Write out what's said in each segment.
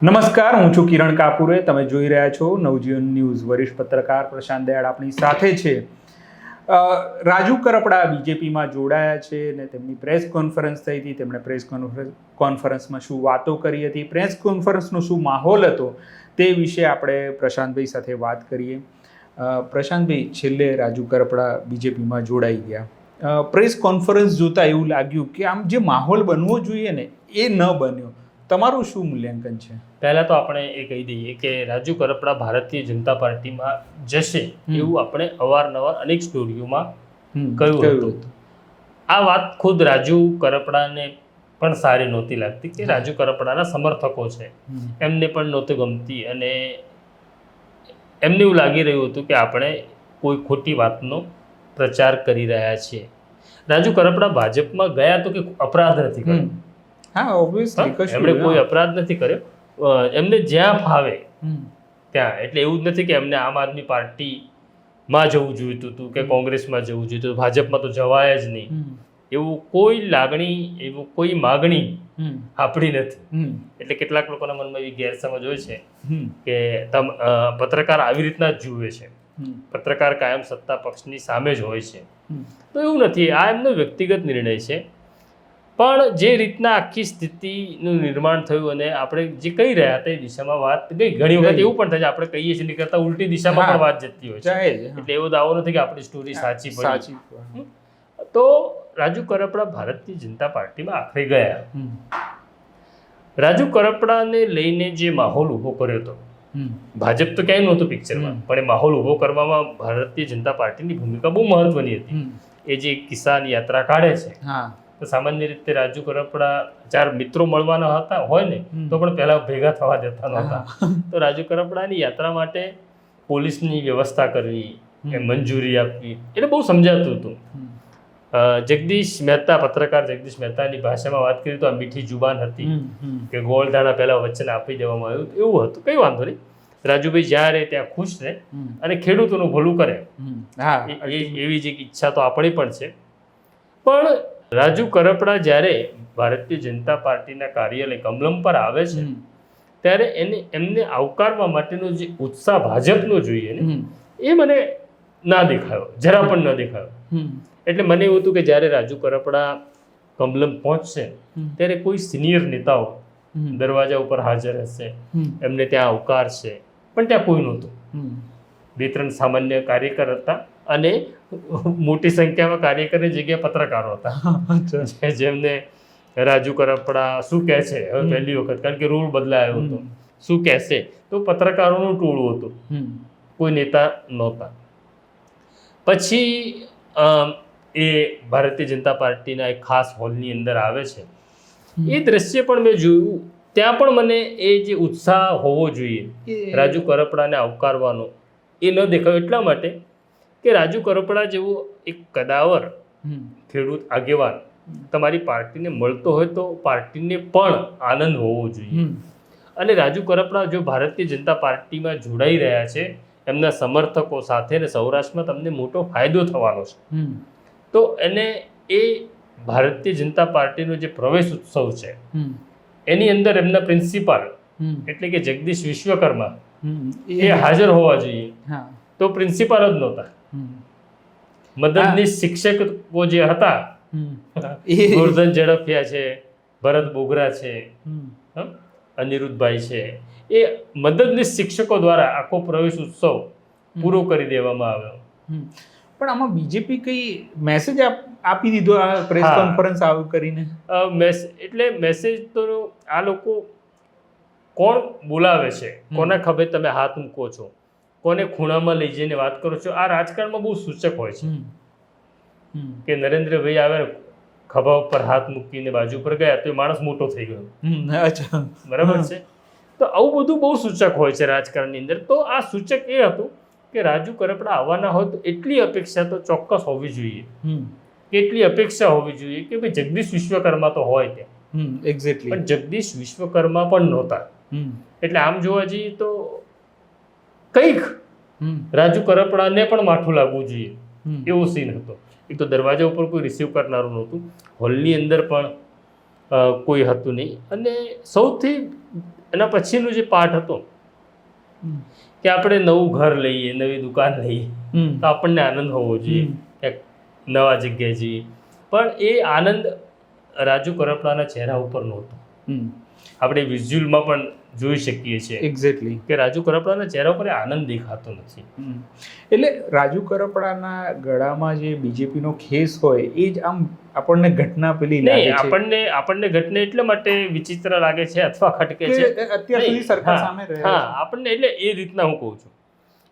નમસ્કાર, હું છું કિરણ કાપુરે. તમે જોઈ રહ્યા છો નવજીવન ન્યૂઝ. વરિષ્ઠ પત્રકાર પ્રશાંત દયાળ આપણી સાથે છે. રાજુ કરપડા બીજેપીમાં જોડાયા છે અને તેમની પ્રેસ કોન્ફરન્સ થઈ હતી. તેમણે પ્રેસ કોન્ફરન્સમાં શું વાતો કરી હતી, પ્રેસ કોન્ફરન્સનો શું માહોલ હતો, તે વિશે આપણે પ્રશાંતભાઈ સાથે વાત કરીએ. પ્રશાંતભાઈ, છેલ્લે રાજુ કરપડા બીજેપીમાં જોડાઈ ગયા. પ્રેસ કોન્ફરન્સ જોતાં એવું લાગ્યું કે આમ જે માહોલ બનવો જોઈએ ને એ ન બન્યો. તમારું શું મૂલ્યાંકન છે? પહેલા તો આપણે એ કહી દઈએ કે રાજુ કરપડા ભારતીય જનતા પાર્ટીમાં જશે એવું આપણે અવારનવાર અનેક સ્ટોરીઓમાં કહ્યું હતું. આ વાત ખુદ રાજુ કરપડાને પણ સારી નહોતી લાગતી કે રાજુ કરપડાના સમર્થકો છે એમને પણ નહોતી ગમતી અને એમને એવું લાગી રહ્યું હતું કે આપણે કોઈ ખોટી વાતનો પ્રચાર કરી રહ્યા છીએ. રાજુ કરપડા ભાજપમાં ગયા તો કે અપરાધ નથી કર્યો. હા, ઓબ્વિયસલી એમણે કોઈ અપરાધ નથી કર્યો. એમને જ્યાં ફાવે ત્યાં, એટલે એવું જ નથી કે એમને આમ આદમી પાર્ટીમાં જવું જોઈતું હતું કે કોંગ્રેસમાં જવું જોઈતું હતું, ભાજપમાં તો જવાય જ નહીં. એવું કોઈ લાગણી, એવું કોઈ માગણી આપણી નથી. એટલે કેટલાક લોકોના મનમાં એવી ગેરસમજ હોય છે કે પત્રકાર આવી રીતના જ જુએ છે, પત્રકાર કાયમ સત્તા પક્ષની સામે જ હોય છે. તો એવું નથી, આ એમનો વ્યક્તિગત નિર્ણય છે. પણ જે રીતના આખી સ્થિતિનું નિર્માણ થયું અને આપણે જે કહી રહ્યા હતા એ દિશામાં વાત ગઈ. ઘણી વખત એવું પણ થાય છે આપણે કહીએ છીએ કરતા ઉલટી દિશામાં પણ વાત જતી હોય છે. એટલે એવો દાવો નથી કે આપણી સ્ટોરી સાચી પડી. તો રાજુ કરપડા ભારતીય જનતા પાર્ટીમાં આખરે ગયા. રાજુ કરપડાને લઈને જે માહોલ ઊભો કર્યો હતો, ભાજપ તો ક્યાંય નહોતું પિક્ચરમાં, પણ એ માહોલ ઊભો કરવામાં ભારતીય જનતા પાર્ટીની ભૂમિકા બહુ મહત્વની હતી. એ જે કિસાન યાત્રા કાઢે છે, તો સામાન્ય રીતે રાજુ કરપડા ચાર મિત્રો મળવાના હતા હોય ને તો પણ પહેલા ભેગા થવા દેતા નહોતા. તો રાજુ કરપડાની યાત્રા માટે પોલીસની વ્યવસ્થા કરવી, એ મંજૂરી આપવી, એટલે બહુ સમજાતું હતું. જગદીશ મહેતા, પત્રકાર જગદીશ મહેતાની ભાષામાં વાત કરીએ તો આ મીઠી જુબાન હતી કે ગોળધાણા પહેલા વચન આપી દેવામાં આવ્યું, એવું હતું. કઈ વાંધો નહીં, રાજુભાઈ જ્યાં રહે ત્યાં ખુશ રહે અને ખેડૂતોનું ભલું કરે, એવી જ એક ઈચ્છા તો આપણી પણ છે. પણ રાજુ કરપડા જ્યારે ભારતીય જનતા પાર્ટીના કાર્યાલય કમલમ પર આવે છે ત્યારે એમને આવકારવા માટેનો જે ઉત્સાહ ભાજપનો જોઈએ ને એ મને ના દેખાયો, જરા પણ ન દેખાયો. એટલે મને એવું હતું કે જ્યારે રાજુ કરપડા કમલમ પહોંચશે ત્યારે કોઈ સિનિયર નેતાઓ દરવાજા ઉપર હાજર હશે, એમને ત્યાં આવકારશે, પણ ત્યાં કોઈ નહોતું. 2-3 સામાન્ય કાર્યકર હતા અને મોટી સંખ્યામાં કાર્યકરની જગ્યાએ પત્રકારો હતા જેમને રાજુ કરપડા શું કહે છે હવે પહેલી વખત, કારણ કે રૂલ બદલાયો હતો, શું કહેશે, તો પત્રકારોનું ટોળું હતું, કોઈ નેતા નહોતા. પછી એ ભારતીય જનતા પાર્ટીના એક ખાસ હોલની અંદર આવે છે. એ દ્રશ્ય પણ મેં જોયું, ત્યાં પણ મને એ જે ઉત્સાહ હોવો જોઈએ રાજુ કરપડાને આવકારવાનો એ ન દેખાયો. એટલા માટે કે રાજુ કરપડા જેવો એક કદાવર ખેડૂત આગેવાન તમારી પાર્ટીને મળતો હોય તો પાર્ટીને પણ આનંદ હોવો જોઈએ. અને રાજુ કરપડા જો ભારતીય જનતા પાર્ટીમાં જોડાઈ રહ્યા છે એમના સમર્થકો સાથે, અને સૌરાષ્ટ્રમાં તમને મોટો ફાયદો થવાનો છે, તો એને એ ભારતીય જનતા પાર્ટીનો જે પ્રવેશ ઉત્સવ છે એની અંદર એમના પ્રિન્સિપાલ એટલે કે જગદીશ વિશ્વકર્મા એ હાજર હોવા જોઈએ. તો પ્રિન્સિપાલ જ નહોતા, મદદનીશ શિક્ષકો જે હતા, ગોરધન ઝડફિયા છે, ભરત બોગરા છે, અનિરુદ્ધભાઈ છે, એ મદદનીશ શિક્ષકો દ્વારા આખો પ્રવેશ ઉત્સવ પૂરો કરી દેવામાં આવ્યો. પણ આમાં બીજેપી કઈ મેસેજ આપી દીધો આ પ્રેસ કોન્ફરન્સ આવું કરીને? એટલે મેસેજ તો આ લોકો કોણ બોલાવે છે, કોના ખભે તમે હાથ મૂકો છો, કોને ખૂણામાં લઈ જઈને વાત કરો છો, આ રાજકારણમાં બહુ સૂચક હોય છે. કે નરેન્દ્રભાઈ આવે ખભા ઉપર હાથ મૂકીને બાજુ પર ગયા તો એ માણસ મોટો થઈ ગયો, બરાબર છે. તો આવું બધું બહુ સૂચક હોય છે રાજકારણની અંદર. તો આ સૂચક એ હતું કે રાજુ કરપડા આવવાના હોય તો એટલી અપેક્ષા તો ચોક્કસ હોવી જોઈએ, કેટલી અપેક્ષા હોવી જોઈએ કે ભાઈ જગદીશ વિશ્વકર્મા તો હોય ત્યાં, એક્ઝેક્ટલી, પણ જગદીશ વિશ્વકર્મા પણ નહોતા. એટલે આમ જોવા જઈએ તો કંઈક રાજુ કરપડાને પણ માઠું લાગવું જોઈએ એવો સીન હતો. એક તો દરવાજા ઉપર કોઈ રિસીવ કરનારું નહોતું, હોલની અંદર પણ કોઈ હતું નહીં, અને સૌથી એના પછીનો જે પાર્ટ હતો કે આપણે નવું ઘર લઈએ, નવી દુકાન લઈએ તો આપણને આનંદ હોવો જોઈએ, ક્યાંક નવા જગ્યાએ જઈએ, પણ એ આનંદ રાજુ કરપડાના ચહેરા ઉપર નહોતો. આપણે વિઝ્યુઅલમાં પણ જોઈ શકીએ છીએ એક્ઝેક્ટલી કે રાજુ કરપડાના ચહેરા ઉપર આનંદ દેખાતો નથી. એટલે રાજુ કરપડાના ગળામાં જે બીજેપીનો ખેસ હોય એ જ આમ આપણને ઘટના પેલી લાગે છે. આપણને ઘટના એટલા માટે વિચિત્ર લાગે છે અથવા ખટકે છે અત્યાર સુધી સરકાર સામે રહે. હા, આપણને એટલે એ રીતના હું કહું છું,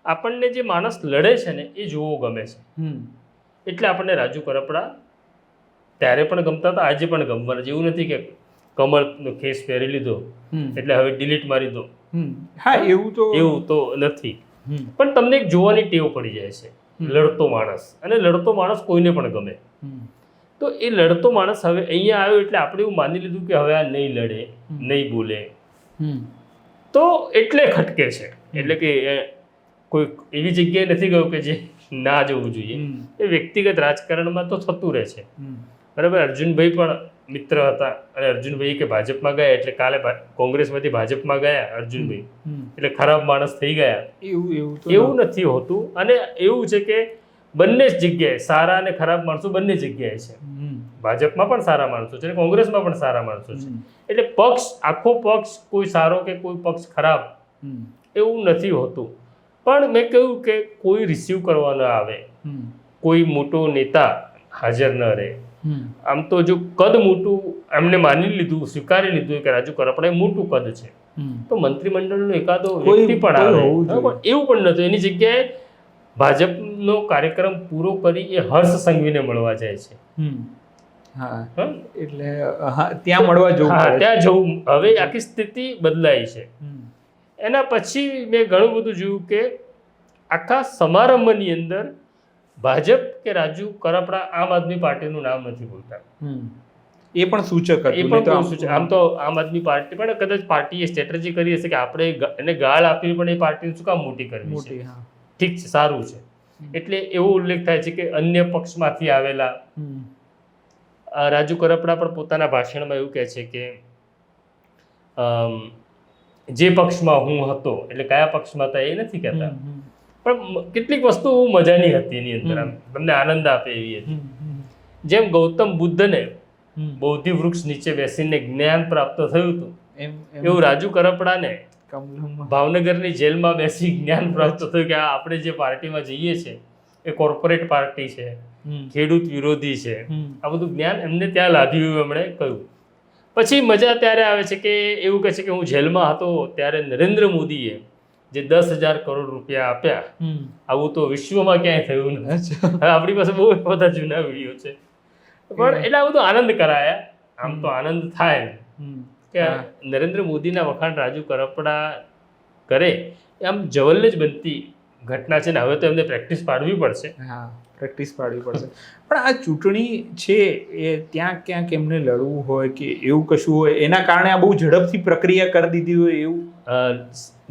આપણને જે માણસ લડે છે ને એ જોવો ગમે છે. એટલે આપણને રાજુ કરપડા ત્યારે પણ ગમતા હતા, આજે પણ ગમવાના. જેવું નથી કે કમળનો ખેસ પહેરી લીધો એટલે હવે ડિલીટ મારી દો. હા, એવું તો નથી. પણ તમને એક જોવાની ટેવ પડી જાય છે, લડતો માણસ, અને લડતો માણસ કોઈને પણ ગમે. તો એ લડતો માણસ હવે અહીંયા આવ્યો એટલે આપણે એવું માની લીધું કે હવે આ નહીં લડે, નહીં બોલે, તો એટલે ખટકે છે. એટલે કે કોઈ એવી જગ્યાએ નથી ગયો કે જે ના જવું જોઈએ. એ વ્યક્તિગત રાજકારણમાં તો થતું રહે છે. બરાબર. અર્જુનભાઈ પણ મિત્ર હતા અને અર્જુનભાઈ કે ભાજપમાં ગયા એટલે કાલે કોંગ્રેસમાંથી ભાજપમાં ગયા અર્જુનભાઈ એટલે ખરાબ માણસ થઈ ગયા, એવું નથી હોતું. અને એવું છે કે બંને જ જગ્યાએ સારા અને ખરાબ માણસો બંને જગ્યાએ છે. ભાજપમાં પણ સારા માણસો છે અને કોંગ્રેસમાં પણ સારા માણસો છે. એટલે પક્ષ, આખો પક્ષ કોઈ સારો કે કોઈ પક્ષ ખરાબ એવું નથી હોતું. પણ મેં કહ્યું કે કોઈ રિસીવ કરવા ન આવે, કોઈ મોટો નેતા હાજર ન રહે. આમ તો જો કદ મોટું એમને માની લીધું, સ્વીકારી લીધું કે રાજુ કરપડા મોટું કદ છે, તો મંત્રીમંડળનો એકાદો વ્યક્તિ પણ આવે. એવું પણ નતું. એની જગ્યાએ ભાજપનો કાર્યક્રમ પૂરો કરી એ હર્ષ સંઘવીને મળવા જાય છે. એટલે ત્યાં મળવા જવું, ત્યાં જવું. હવે આખી સ્થિતિ બદલાઈ છે. એના પછી મેં ઘણું બધું જોયું કે આખા સમારંભની અંદર ભાજપ કે રાજુ કરપડા આમ આદમી પાર્ટીનું નામ નથી બોલતા. એ પણ સૂચક હતું. એ પણ સૂચક. આમ તો આમ આદમી પાર્ટી પણ કદાચ પાર્ટીએ સ્ટ્રેટેજી કરી હશે કે આપણે એને ગાળ આપી પણ એ પાર્ટીને શું કામ મોટી કરવી છે. ઠીક છે, સારું છે. એટલે એવો ઉલ્લેખ થાય છે કે અન્ય પક્ષમાંથી આવેલા રાજુ કરપડા પણ પોતાના ભાષણમાં એવું કહે છે કે જે પક્ષમાં હું હતો, એટલે કયા પક્ષમાં હતા એ નથી કહેતા, પણ કેટલીક વસ્તુ મજાની હતી એની અંદર, આમ તમને આનંદ આપે એવી હતી. જેમ ગૌતમ બુદ્ધને બોધિ વૃક્ષ નીચે બેસીને જ્ઞાન પ્રાપ્ત થયું હતું, એવું રાજુ કરપડાને ભાવનગરની જેલમાં બેસી જ્ઞાન પ્રાપ્ત થયું કે આપણે જે પાર્ટીમાં જઈએ છીએ એ કોર્પોરેટ પાર્ટી છે, ખેડૂત વિરોધી છે. આ બધું જ્ઞાન એમને ત્યાં લાવ્યું, એમણે કહ્યું. પછી મજા ત્યારે આવે છે કે એવું કહે છે કે હું જેલમાં હતો ત્યારે નરેન્દ્ર મોદીએ જે 10,000 કરોડ રૂપિયા આપ્યા, આવું તો વિશ્વમાં ક્યાંય થયું નથી. આપણી પાસે બહુ બધા જૂના વિડીયો છે. પણ એટલા બધું આનંદ કરાયા. આમ તો આનંદ થાય કે નરેન્દ્ર મોદીના વખાણ રાજુ કરપડા કરે, આમ જવલ્લે જ બનતી ઘટના છે ને. હવે તો એમને પ્રેક્ટિસ પાડવી પડશે. પ્રેક્ટિસ પાડવી પડશે. પણ આ ચૂંટણી છે એ ત્યાં ક્યાંક એમને લડવું હોય કે એવું કશું હોય, એના કારણે આ બહુ ઝડપથી પ્રક્રિયા કરી દીધી હોય એવું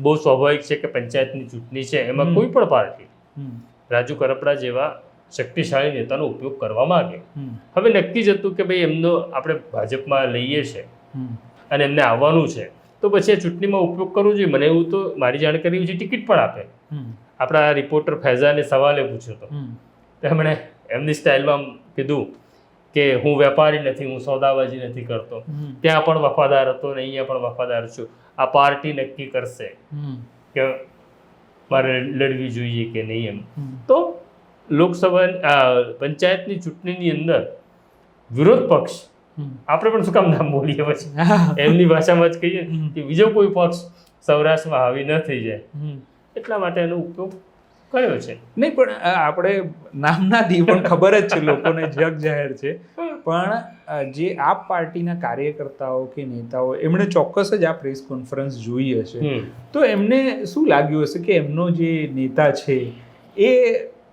બહુ સ્વાભાવિક છે કે પંચાયતની ચૂંટણી છે, એમાં કોઈ પણ પાર્ટી રાજુ કરપડા જેવા શક્તિશાળી નેતાનો ઉપયોગ કરવા માંગે. હવે નક્કી જ હતું કે ભાઈ એમનો આપણે ભાજપમાં લઈએ છે અને એમને આવવાનું છે, તો પછી આ ચૂંટણીમાં ઉપયોગ કરવો જોઈએ. મને એવું તો મારી જાણકારી એવી છે ટિકિટ પણ આપે. આપણા રિપોર્ટર ફૈઝાને સવાલે પૂછ્યો હતો, તેમણે એમની સ્ટાઇલમાં કીધું કે હું વેપારી નથી, હું સોદાબાજી નથી કરતો. ત્યાં પણ વફાદાર હતો ને અહીંયા પણ વફાદાર છું. આ પાર્ટી નક્કી કરશે કે મારે લડવી જોઈએ કે નહીં એમ. તો લોકસભા પંચાયતની ચૂંટણીની અંદર વિરોધ પક્ષ, આપણે પણ શું કામ નામ બોલીએ પછી એમની ભાષામાં જ કહીએ કે બીજો કોઈ પક્ષ સૌરાષ્ટ્રમાં હાવી ન થઈ જાય, એટલા માટે એનો ઉપયોગ કયો છે. નહીં, પણ આપણે નામ ના દઈએ પણ ખબર જ છે લોકોને, જગ જાહેર છે. પણ જે આપ પાર્ટીના કાર્યકર્તાઓ કે નેતાઓ એમણે ચોક્કસ જ આ પ્રેસ કોન્ફરન્સ જોઈ હશે, તો એમને શું લાગ્યું હશે કે એમનો જે નેતા છે એ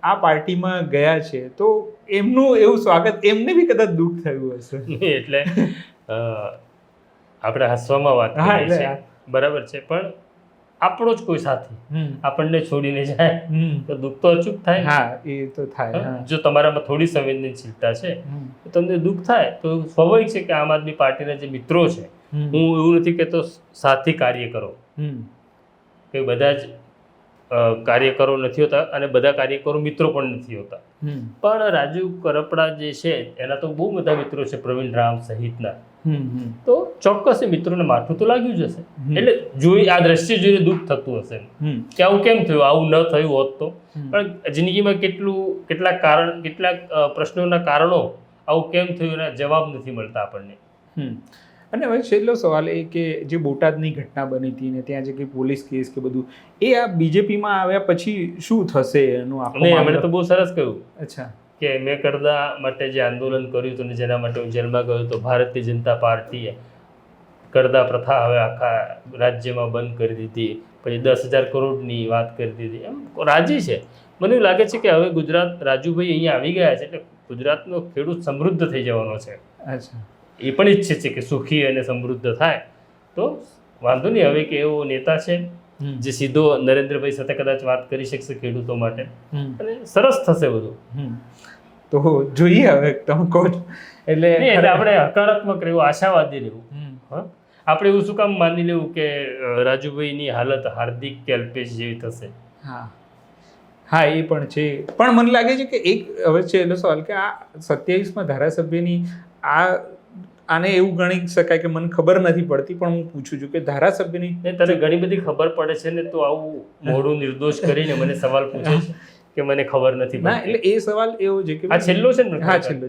આ પાર્ટીમાં ગયા છે, તો એમનું એવું સ્વાગત, એમને બી કદાચ દુઃખ થયું હશે. એટલે આપણે હસવામાં વાત કરીએ છીએ, બરાબર છે, પણ આપણો જ કોઈ સાથી આપણને છોડીને જાય તો દુઃખ તો અચૂક થાય. હા, એ તો થાય. જો તમારામાં થોડી સંવેદનશીલતા છે તો તમને દુઃખ થાય. તો સ્વાભાવિક છે કે આમ આદમી પાર્ટીના જે મિત્રો છે હું એવું નથી કહેતો સાથી કાર્યકરો કે બધા જ કાર્યકરો નથી હોતા અને બધા કાર્યકરો મિત્રો પણ નથી હોતા, પણ રાજુ કરપડા જે છે એના તો બહુ બધા મિત્રો છે, પ્રવીણ રામ સહિતના, તો ચોક્કસ એ મિત્રોને માઠું તો લાગ્યું જ હશે. એટલે જોઈ આ દ્રશ્ય જોઈને દુઃખ થતું હશે કે આવું કેમ થયું, આવું ન થયું હોત તો. પણ જિંદગીમાં કેટલાક પ્રશ્નોના કારણો આવું કેમ થયું એના જવાબ નથી મળતા આપણને. અને હવે છેલ્લો સવાલ એ કે જે બોટાદની ઘટના બની હતી ને ત્યાં જે કંઈ પોલીસ કેસ કે બધું એ આ બીજેપીમાં આવ્યા પછી શું થશે એનું આખું? એમણે તો બહુ સરસ કહ્યું. અચ્છા. કે મેકરદા માટે જે આંદોલન કર્યું હતું ને જેના માટે હું જેલમાં ગયો તો ભારતીય જનતા પાર્ટીએ કરદા પ્રથા હવે આખા રાજ્યમાં બંધ કરી દીધી, પછી 10,000 કરોડની વાત કરી દીધી, એમ રાજી છે. મને એવું લાગે છે કે હવે ગુજરાત, રાજુભાઈ અહીંયા આવી ગયા છે એટલે ગુજરાતનો ખેડૂત સમૃદ્ધ થઈ જવાનો છે. અચ્છા. એ પણ ઈચ્છે છે કે સુખી અને સમૃદ્ધ થાય, તો વાંધો નહીં. હવે કે એવો નેતા છે જે સીધો નરેન્દ્રભાઈ સાથે કદાચ વાત કરી શકશે ખેડૂતો માટે અને સરસ થશે બધું. તો જોઈએ હવે તમે કહો એટલે આપણે હકારાત્મક રહેવું, આશાવાદી રહેવું. આપણે એવું શું કામ માની લેવું કે રાજુભાઈની હાલત હાર્દિક કે અલ્પેશ જેવી થશે? હા એ પણ છે. પણ મને લાગે છે કે એક હવે છે એનો સવાલ કે આ 27માં ધારાસભ્યની આને એવું ગણી શકાય કે મને ખબર નથી પડતી, પણ હું પૂછું છું કે ધારાસભ્યની તને ઘણી બધી ખબર પડે છે ને, તો આવું મોઢું નિર્દોષ કરીને મને સવાલ પૂછે છે કે મને ખબર નથી ના. એટલે એ સવાલ એવો છે કે આ છેલ્લો છે ને? હા છેલ્લો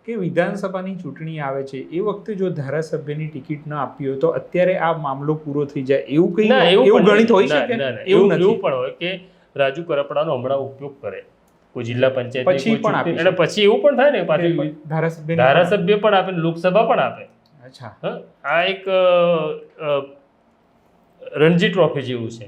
કે વિધાનસભાની ચૂંટણી આવે છે એ વખતે જો ધારાસભ્યની ટિકિટ ન આપી હોય તો અત્યારે આ મામલો પૂરો થઈ જાય એવું કંઈ એવું ગણિત હોય છે? એવું પણ હોય કે રાજુ કરપડાનો હમણાં ઉપયોગ કરે કોઈ જિલ્લા પંચાયત પછી પણ આપે, અને પછી એવું પણ થાય ને પાછું ધારાસભ્ય પણ આપે, લોકસભા પણ આપે. અચ્છા. આ એક રણજી ટ્રોફી જેવું છે.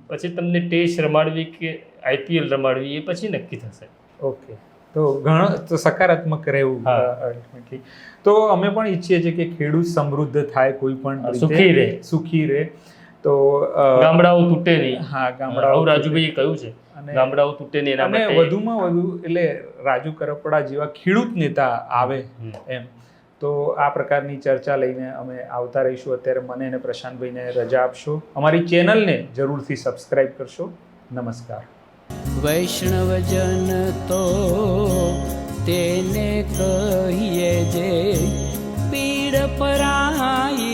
પછી તમને ટેસ્ટ રમાડવી કે IPL રમાડવી એ પછી નક્કી થશે. ઓકે. તો ઘણો સકારાત્મક રહેવું અલ્ટિમેટલી. તો અમે પણ ઈચ્છીએ છીએ કે ખેડૂત સમૃદ્ધ થાય, કોઈ પણ સુખી રહે. તો ગામડાઓ તૂટે નહીં. હા, ગામડાઓ રાજુભાઈએ કહ્યું છે ગામડાઓ તૂટે નહીં એના માટે વધુમાં વધુ એટલે રાજુ કરપડા જેવા ખેડૂત નેતા આવે એમ. તો આ પ્રકારની ચર્ચા લઈને અમે આવતા રહીશું. અત્યારે મને અને પ્રશાંતભાઈને રજા આપશો. અમારી ચેનલને જરૂરથી સબસ્ક્રાઇબ કરશો. નમસ્કાર. વૈષ્ણવજન તો તેને કહીએ જે પીડ પરાઈ.